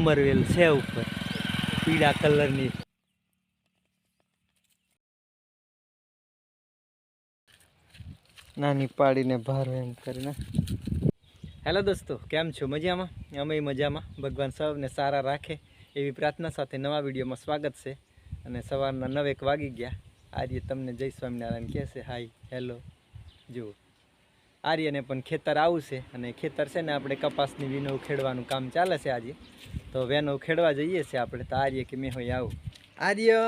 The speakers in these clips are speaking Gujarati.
અમરવેલ છે ઉપર પીળા કલરની નાની પાડીને ભારો એમ કરીને. હેલો દોસ્તો, કેમ છો? મજામાં? અમે મજામાં. ભગવાન સૌને સારા રાખે એવી પ્રાર્થના સાથે નવા વિડીયોમાં સ્વાગત છે. અને સવારના 9 વાગી ગયા. આર્ય તમને જય સ્વામિનારાયણ કહે છે. હાય, હેલો. જુઓ, આર્યને પણ ખેતર આવું છે અને ખેતર છે ને આપણે કપાસની વીનો ઉખેડવાનું કામ ચાલે છે આજે. તો વેનો ઉખેડવા જઈએ છીએ આપણે. તો આર્ય કે મેં હોય આવું. આર્ય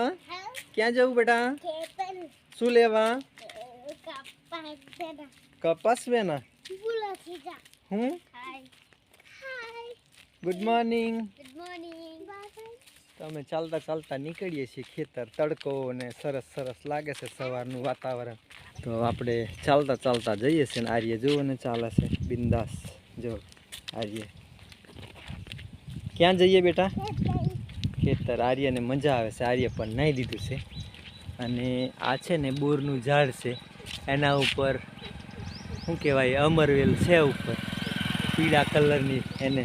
ક્યાં જવું બેટા? શું લેવા? કપાસ વેના. હું ગુડ મોર્નિંગ. તો અમે ચાલતા ચાલતા નીકળીએ છીએ ખેતર. તડકો અને સરસ સરસ લાગે છે સવારનું વાતાવરણ. તો આપણે ચાલતા ચાલતા જઈએ છીએ ને આર્ય જુઓ ને ચાલે છે બિંદાસ. જો આર્ય ક્યાં જઈએ બેટા? ખેતર. આર્યને મજા આવે છે. આર્ય પણ નાહી દીધું છે. અને આ છે ને બોરનું ઝાડ છે, એના ઉપર શું કહેવાય અમરવેલ છે ઉપર પીળા કલરની. એને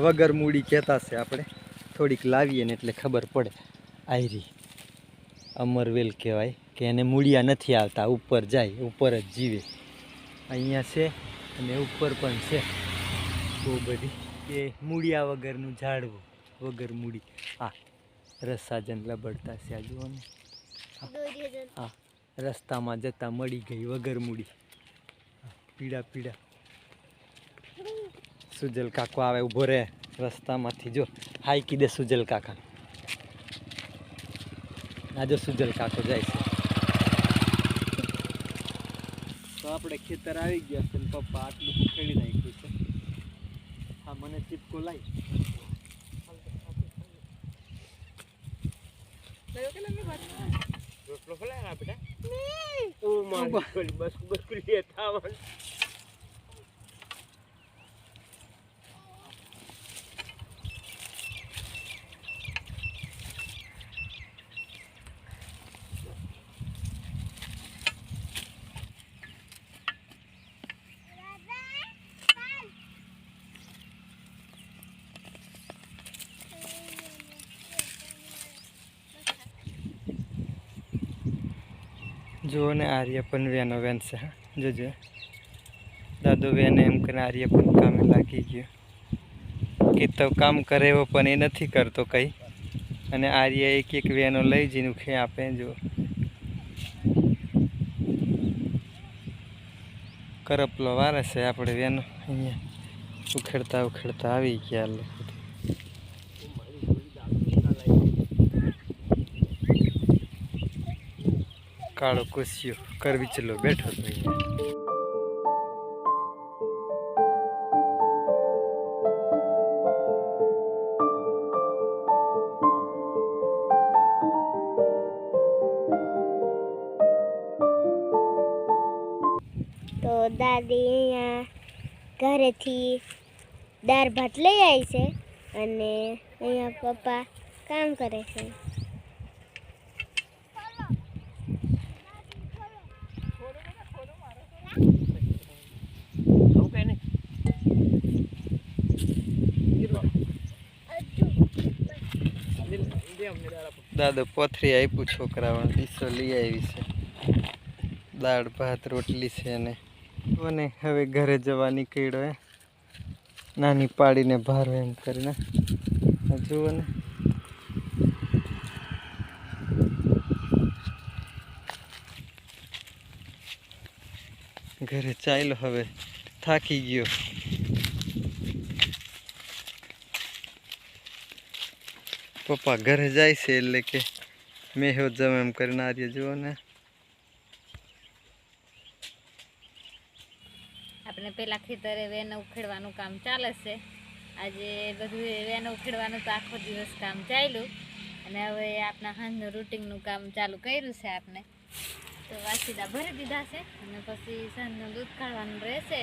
વગર મૂડી કહેતા છે. આપણે થોડીક લાવીએ ને એટલે ખબર પડે. આયરી અમરવેલ કહેવાય કે એને મૂળિયા નથી આવતા, ઉપર જાય, ઉપર જ જીવે. અહીંયા છે અને ઉપર પણ છે બહુ બધી. એ મૂળિયા વગરનું ઝાડવું, વગર મૂડી. હા, રસાજન લબડતા છે આ જુઓ ને. હા, રસ્તામાં જતા મળી ગઈ વગર મૂડી. પીળા પીળા. સુજલ કાકો આવે ઊભો રહે રસ્તામાંથી. જો હાઈકી દે સુજલ કાકા. આ જો સુજલ કાકો જાય છે. તો આપણે ખેતર આવી ગયા છે ને પપ્પા આટલું ઉખેડી નાખ્યું છે. હા, મને ચીપકો લાવી. રોટલો ખોલાય બેટા. બસ બસ જુઓ ને આર્ય પણ વેનો વેન છે. હા જોજો, દાદો વેને એમ કરીને આર્ય પણ કામે લાગી ગયો. કે તો કામ કરે એવો પણ એ નથી કરતો કંઈ. અને આર્ય એક એક વેનો લઈ જઈને ઉખે આપે. જો કરપલો વારે છે આપણે વેનો. અહીંયા ઉખેડતા ઉખેડતા આવી ગયા. કાળો કુસ્યો કરવી ચલો બેઠો તો અહીંયા. તો દાદી અહીંયા ઘરેથી દાળ ભાત લઈ આવી છે અને અહીંયા પપ્પા કામ કરે છે. દાદો પોથરી આપ્યું છોકરાઓને. ડીસો લઈ આવી છે. દાળ ભાત રોટલી છે અને હવે ઘરે જવા નીકળ્યો. નાની પાડીને ભારો એમ કરીને. જુઓ ને ઘરે ચાલ્યો. હવે થાકી ગયો. પપ્પા ઘરે જાય છે એટલે કે મેં હો જમ એમ કરીને. આર્ય જુઓ ને. આપણે પેલા ખેતરે વેનો ઉખેડવાનું કામ ચાલે છે. આજે બધું વેનો ઉખેડવાનું તો આખો દિવસ કામ ચાલ્યું. અને હવે આપણા હાંજનું રૂટિનનું કામ ચાલુ કર્યું છે આપણે. તો વાસીદા ભરી દીધા છે અને પછી સાંજનું દૂધ કાઢવાનું રહેશે.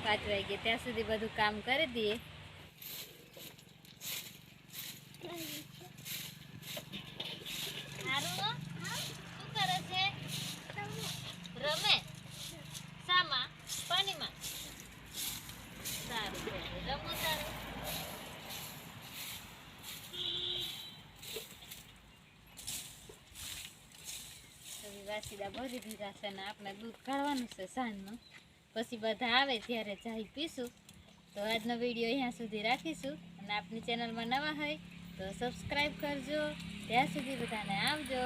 5 વાગે ત્યાં સુધી બધું કામ કરી દઈએ. શું કરે છે? રમે સામા પાણીમાં. સારું રમો. સારું વાસીદા ભરી દીધા છે ને આપણે દૂધ કાઢવાનું છે સાંજનું, પછી બધા આવે ત્યારે ચાય પીશું. તો આજનો વિડીયો અહીંયા સુધી રાખીશું, અને આપની ચેનલમાં નવા હોય તો સબસ્ક્રાઈબ કરજો. ત્યાં સુધી બધાને આવજો.